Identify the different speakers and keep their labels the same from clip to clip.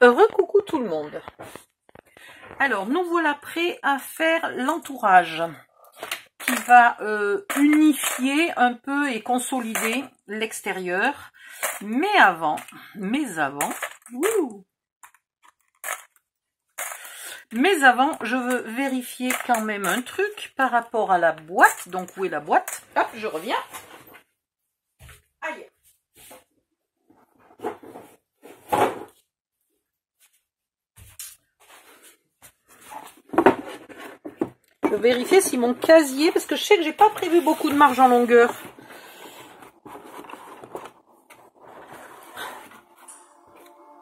Speaker 1: Recoucou tout le monde. Alors, nous voilà prêts à faire l'entourage qui va unifier un peu et consolider l'extérieur. Mais avant, je veux vérifier quand même un truc par rapport à la boîte. Donc, où est la boîte? Hop, je reviens. Aïe. Je vais vérifier si mon casier, parce que je sais que j'ai pas prévu beaucoup de marge en longueur.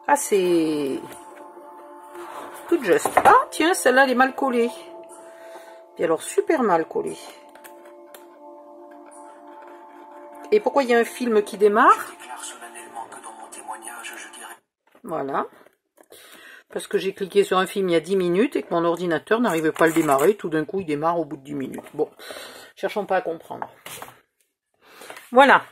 Speaker 1: Ah, c'est tout juste. Ah, tiens, celle-là, elle est mal collée. Et alors, super mal collée. Et pourquoi il y a un film qui démarre? Voilà. Parce que j'ai cliqué sur un film il y a 10 minutes et que mon ordinateur n'arrive pas à le démarrer. Tout d'un coup, il démarre au bout de 10 minutes. Bon, cherchons pas à comprendre. Voilà.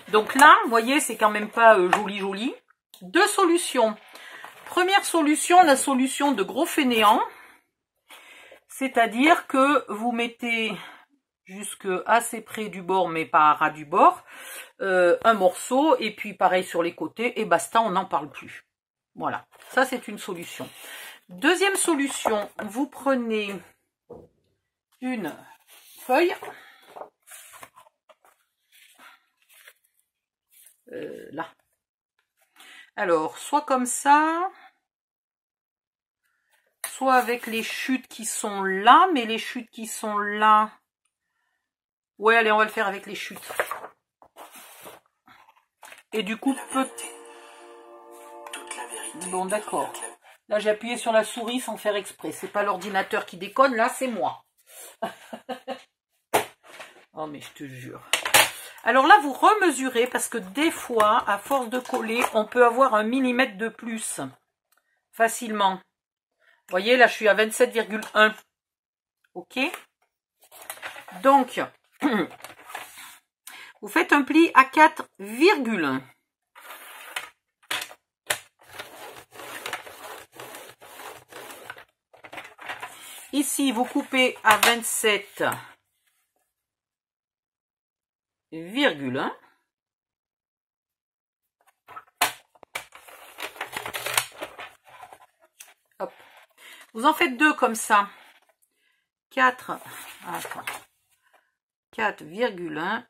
Speaker 1: Donc là, vous voyez, c'est quand même pas joli. Deux solutions. Première solution, la solution de gros fainéant. C'est-à-dire que vous mettez jusque assez près du bord, mais pas à ras du bord, un morceau, et puis pareil sur les côtés, et basta, on n'en parle plus. Voilà, ça c'est une solution. Deuxième solution, vous prenez une feuille, là. Alors, soit comme ça, soit avec les chutes qui sont là, mais les chutes qui sont là... Ouais, allez, on va le faire avec les chutes. Et du coup, bon, d'accord. Là, j'ai appuyé sur la souris sans faire exprès. C'est pas l'ordinateur qui déconne, là, c'est moi. Oh, mais je te jure. Alors là, vous remesurez parce que des fois, à force de coller, on peut avoir 1 mm de plus. Facilement. Vous voyez, là, je suis à 27,1. OK? Donc, vous faites un pli à 4,1. Ici, vous coupez à 27,1. Hop. Vous en faites deux comme ça. 4,1.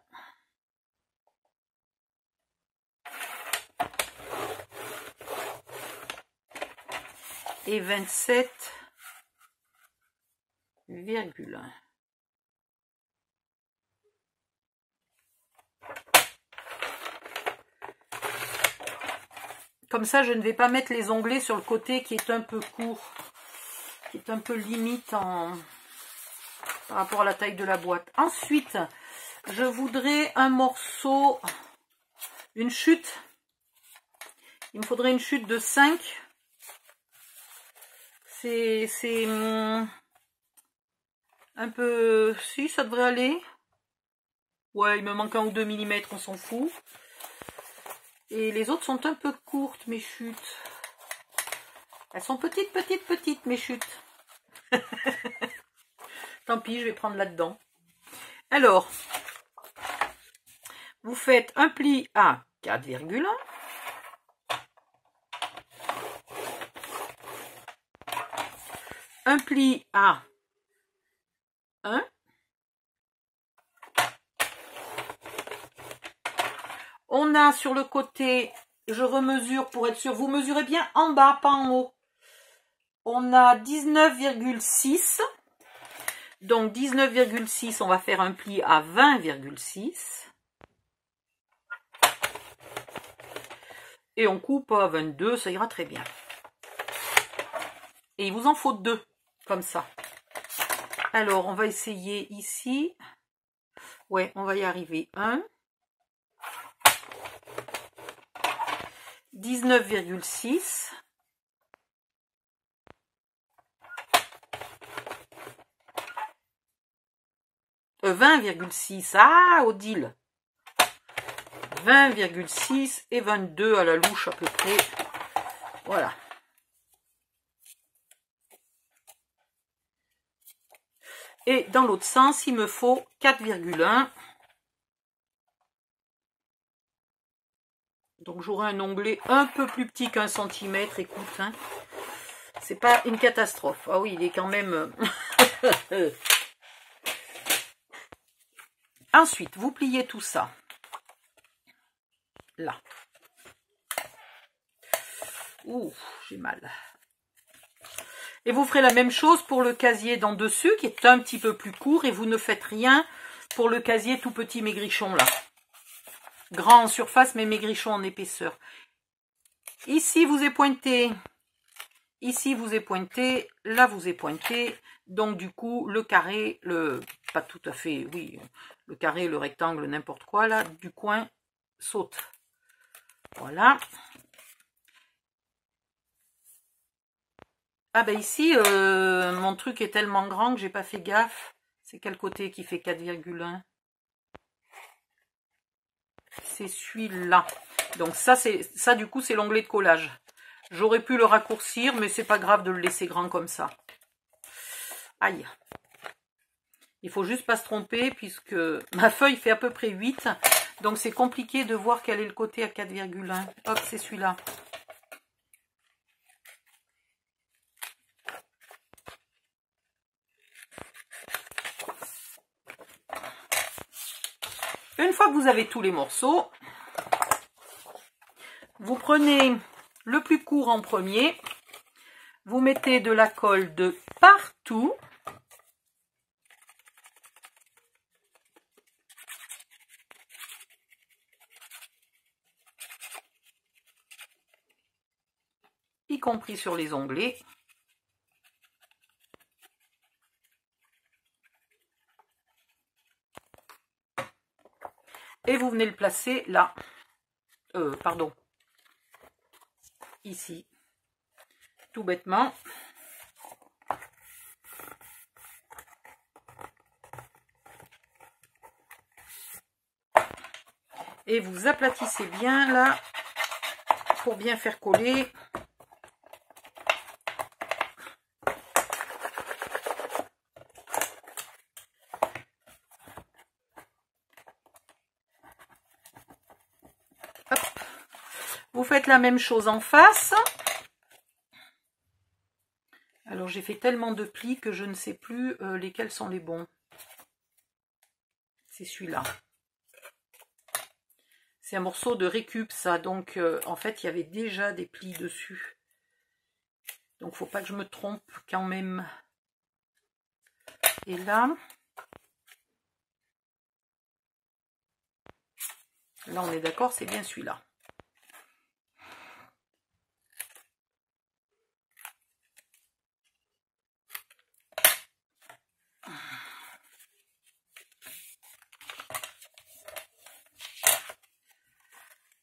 Speaker 1: Et 27,1. Comme ça, je ne vais pas mettre les onglets sur le côté qui est un peu court, qui est un peu limite par rapport à la taille de la boîte. Ensuite, je voudrais un morceau, une chute. Il me faudrait une chute de 5. C'est un peu... Si, ça devrait aller. Ouais, il me manque 1 ou 2 mm, on s'en fout. Et les autres sont un peu courtes, mes chutes. Elles sont petites, mes chutes. Tant pis, je vais prendre là-dedans. Alors, vous faites un pli à 4,1. Un pli à 1. On a sur le côté, je remesure pour être sûr, vous mesurez bien en bas, pas en haut. On a 19,6. Donc 19,6, on va faire un pli à 20,6. Et on coupe à 22, ça ira très bien. Et il vous en faut 2, comme ça. Alors, on va essayer ici. Ouais, on va y arriver. 1. 19,6. 20,6. Ah, Odile. 20,6 et 22 à la louche à peu près. Voilà. Et dans l'autre sens, il me faut 4,1. Donc j'aurai un onglet un peu plus petit qu'1 centimètre. Écoute, hein, c'est pas une catastrophe. Ah oui, il est quand même... Ensuite, vous pliez tout ça. Là. Ouh, j'ai mal. Et vous ferez la même chose pour le casier d'en dessus, qui est un petit peu plus court, et vous ne faites rien pour le casier tout petit maigrichon là. Grand en surface, mais maigrichon en épaisseur. Ici, vous est pointé. Ici, vous est pointé. Là, vous est pointé. Donc, du coup, le carré, pas tout à fait, oui, le carré, le rectangle, n'importe quoi, là, du coin, saute. Voilà. Ah ben ici, mon truc est tellement grand que j'ai pas fait gaffe. C'est quel côté qui fait 4,1? C'est celui-là. Donc ça du coup c'est l'onglet de collage. J'aurais pu le raccourcir, mais c'est pas grave de le laisser grand comme ça. Aïe. Il faut juste pas se tromper puisque ma feuille fait à peu près 8. Donc c'est compliqué de voir quel est le côté à 4,1. Hop, c'est celui-là. Une fois que vous avez tous les morceaux, vous prenez le plus court en premier, vous mettez de la colle de partout. Y compris sur les onglets. Et vous venez le placer là. Pardon. Ici. Tout bêtement. Et vous aplatissez bien là pour bien faire coller. Hop. Vous faites la même chose en face. Alors j'ai fait tellement de plis que je ne sais plus lesquels sont les bons. C'est celui-là. C'est un morceau de récup ça, donc en fait il y avait déjà des plis dessus. Donc faut pas que je me trompe quand même. Et là on est d'accord, c'est bien celui-là.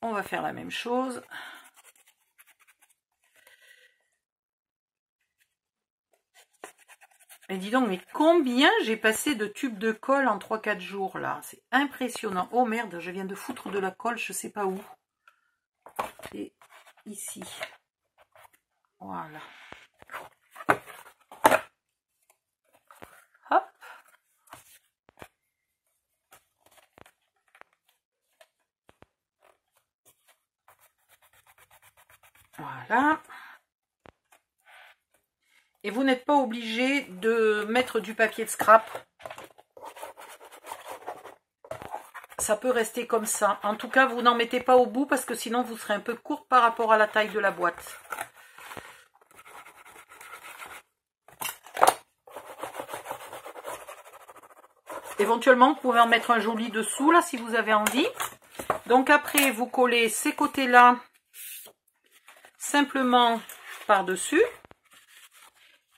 Speaker 1: On va faire la même chose. Et dis donc, mais combien j'ai passé de tubes de colle en 3-4 jours là? C'est impressionnant. Oh merde, je viens de foutre de la colle, je sais pas où. Et ici. Voilà. Hop. Voilà. Et vous n'êtes pas obligé de mettre du papier de scrap. Ça peut rester comme ça. En tout cas, vous n'en mettez pas au bout parce que sinon vous serez un peu court par rapport à la taille de la boîte. Éventuellement, vous pouvez en mettre un joli dessous là si vous avez envie. Donc après, vous collez ces côtés-là simplement par-dessus,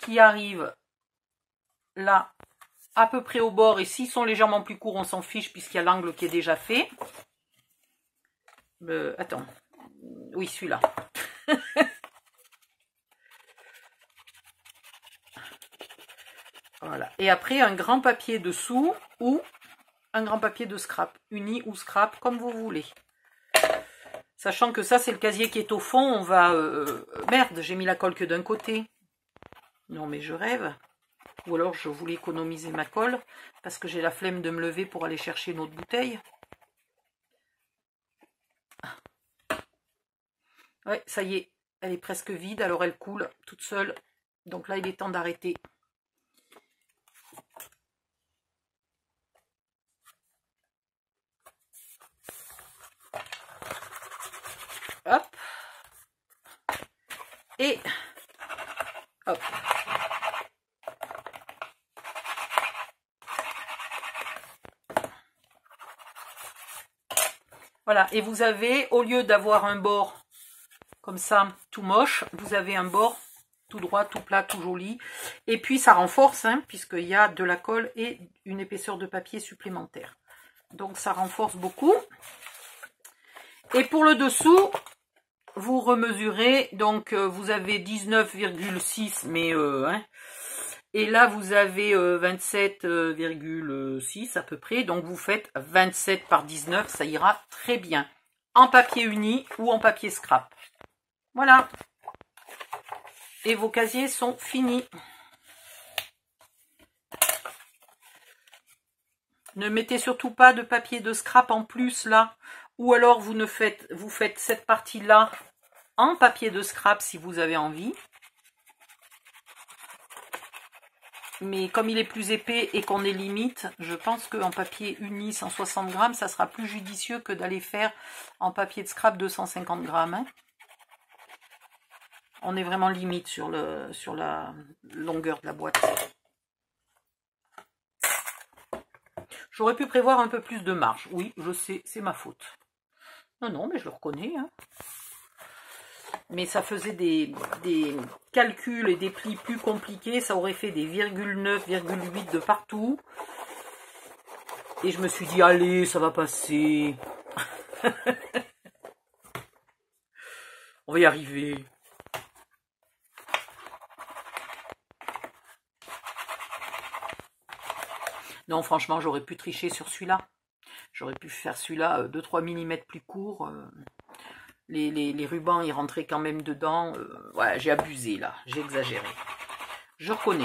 Speaker 1: qui arrive là à peu près au bord, et s'ils sont légèrement plus courts, on s'en fiche puisqu'il y a l'angle qui est déjà fait. Attends, oui, celui-là. Voilà. Et après, un grand papier dessous ou un grand papier de scrap, uni ou scrap, comme vous voulez. Sachant que ça, c'est le casier qui est au fond, on va... merde, j'ai mis la colle que d'un côté. Non, mais je rêve. Ou alors, je voulais économiser ma colle, parce que j'ai la flemme de me lever pour aller chercher une autre bouteille. Ouais, ça y est, elle est presque vide, alors elle coule toute seule. Donc là, il est temps d'arrêter. Hop. Et hop. Voilà, et vous avez, au lieu d'avoir un bord comme ça, tout moche, vous avez un bord tout droit, tout plat, tout joli. Et puis ça renforce, hein, puisqu'il y a de la colle et une épaisseur de papier supplémentaire. Donc ça renforce beaucoup. Et pour le dessous, vous remesurez, donc vous avez 19,6, mais hein, et là vous avez 27,6 à peu près, donc vous faites 27 par 19, ça ira très bien, en papier uni ou en papier scrap. Voilà, et vos casiers sont finis. Ne mettez surtout pas de papier de scrap en plus là, ou alors vous faites cette partie là en papier de scrap si vous avez envie. Mais comme il est plus épais et qu'on est limite, je pense qu'en papier uni 160 grammes, ça sera plus judicieux que d'aller faire en papier de scrap 250 grammes. Hein. On est vraiment limite sur la longueur de la boîte. J'aurais pu prévoir un peu plus de marge. Oui, je sais, c'est ma faute. Non, non, mais je le reconnais. Hein. Mais ça faisait des calculs et des plis plus compliqués. Ça aurait fait des 0,9, 0,8 de partout. Et je me suis dit, allez, ça va passer. On va y arriver. Non, franchement, j'aurais pu tricher sur celui-là. J'aurais pu faire celui-là 2-3 mm plus court. Les rubans, ils rentraient quand même dedans. Ouais, j'ai abusé, là. J'ai exagéré. Je reconnais.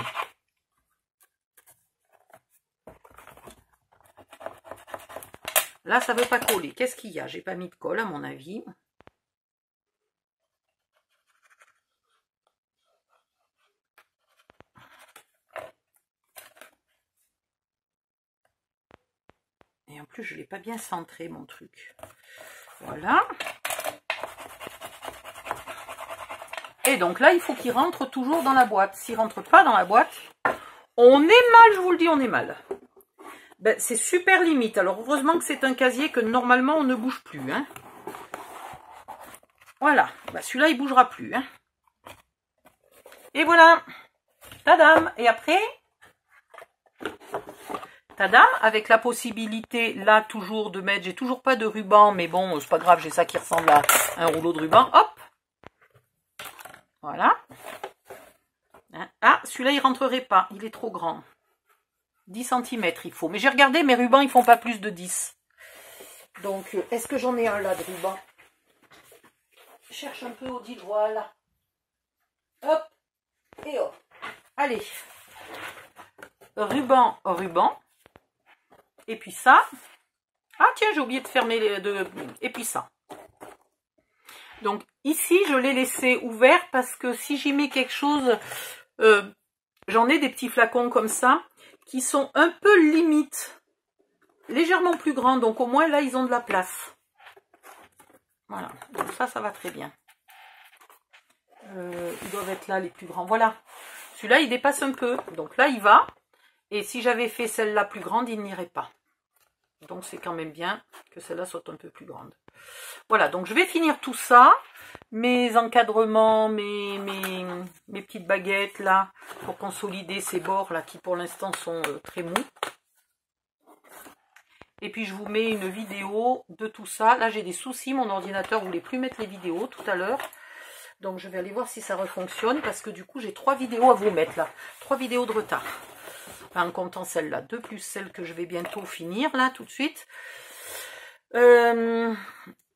Speaker 1: Là, ça ne veut pas coller. Qu'est-ce qu'il y a? J'ai pas mis de colle, à mon avis. Et en plus, je ne l'ai pas bien centré, mon truc. Voilà. Et donc là, il faut qu'il rentre toujours dans la boîte. S'il ne rentre pas dans la boîte, on est mal, je vous le dis, on est mal. Ben, c'est super limite. Alors, heureusement que c'est un casier que normalement, on ne bouge plus. Hein. Voilà. Ben, celui-là, il ne bougera plus. Hein. Et voilà. Tadam. Et après, tadam, avec la possibilité, là, toujours de mettre, j'ai toujours pas de ruban, mais bon, c'est pas grave, j'ai ça qui ressemble à un rouleau de ruban. Hop. Voilà. Ah, celui-là, il rentrerait pas. Il est trop grand. 10 cm, il faut. Mais j'ai regardé, mes rubans, ils font pas plus de 10. Donc, est-ce que j'en ai un là de ruban? Je cherche un peu, Odile, voilà. Hop. Et hop. Allez. Ruban, ruban. Et puis ça. Ah, tiens, j'ai oublié de fermer les deux. Et puis ça. Donc, ici, je l'ai laissé ouvert parce que si j'y mets quelque chose, j'en ai des petits flacons comme ça qui sont un peu limites, légèrement plus grands. Donc, au moins, là, ils ont de la place. Voilà. Donc, ça va très bien. Ils doivent être là, les plus grands. Voilà. Celui-là, il dépasse un peu. Donc, là, il va. Et si j'avais fait celle-là plus grande, il n'irait pas. Donc, c'est quand même bien que celle-là soit un peu plus grande. Voilà, donc je vais finir tout ça. Mes encadrements, mes petites baguettes, là, pour consolider ces bords, là, qui pour l'instant sont très mous. Et puis, je vous mets une vidéo de tout ça. Là, j'ai des soucis. Mon ordinateur ne voulait plus mettre les vidéos tout à l'heure. Donc, je vais aller voir si ça refonctionne. Parce que du coup, j'ai 3 vidéos à vous mettre, là. 3 vidéos de retard. Enfin, en comptant celle-là, 2 plus celle que je vais bientôt finir, là, tout de suite.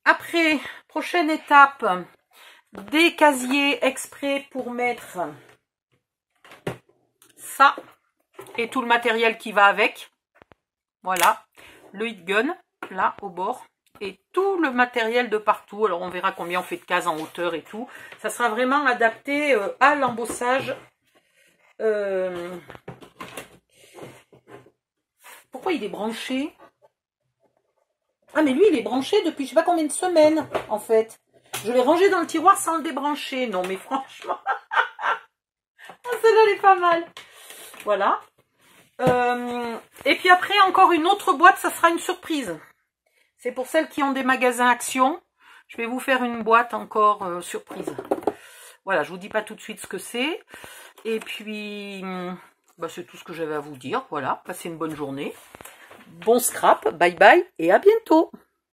Speaker 1: Après, prochaine étape, des casiers exprès pour mettre ça et tout le matériel qui va avec. Voilà, le heat gun, là, au bord. Et tout le matériel de partout. Alors, on verra combien on fait de cases en hauteur et tout. Ça sera vraiment adapté à l'embossage. Pourquoi il est branché? Ah, mais lui, il est branché depuis je sais pas combien de semaines, en fait. Je l'ai rangé dans le tiroir sans le débrancher. Non, mais franchement... celle-là, elle est pas mal. Voilà. Et puis après, encore une autre boîte, ça sera une surprise. C'est pour celles qui ont des magasins Action. Je vais vous faire une boîte encore surprise. Voilà, je vous dis pas tout de suite ce que c'est. Et puis, bah, c'est tout ce que j'avais à vous dire. Voilà, passez une bonne journée. Bon scrap, bye bye et à bientôt.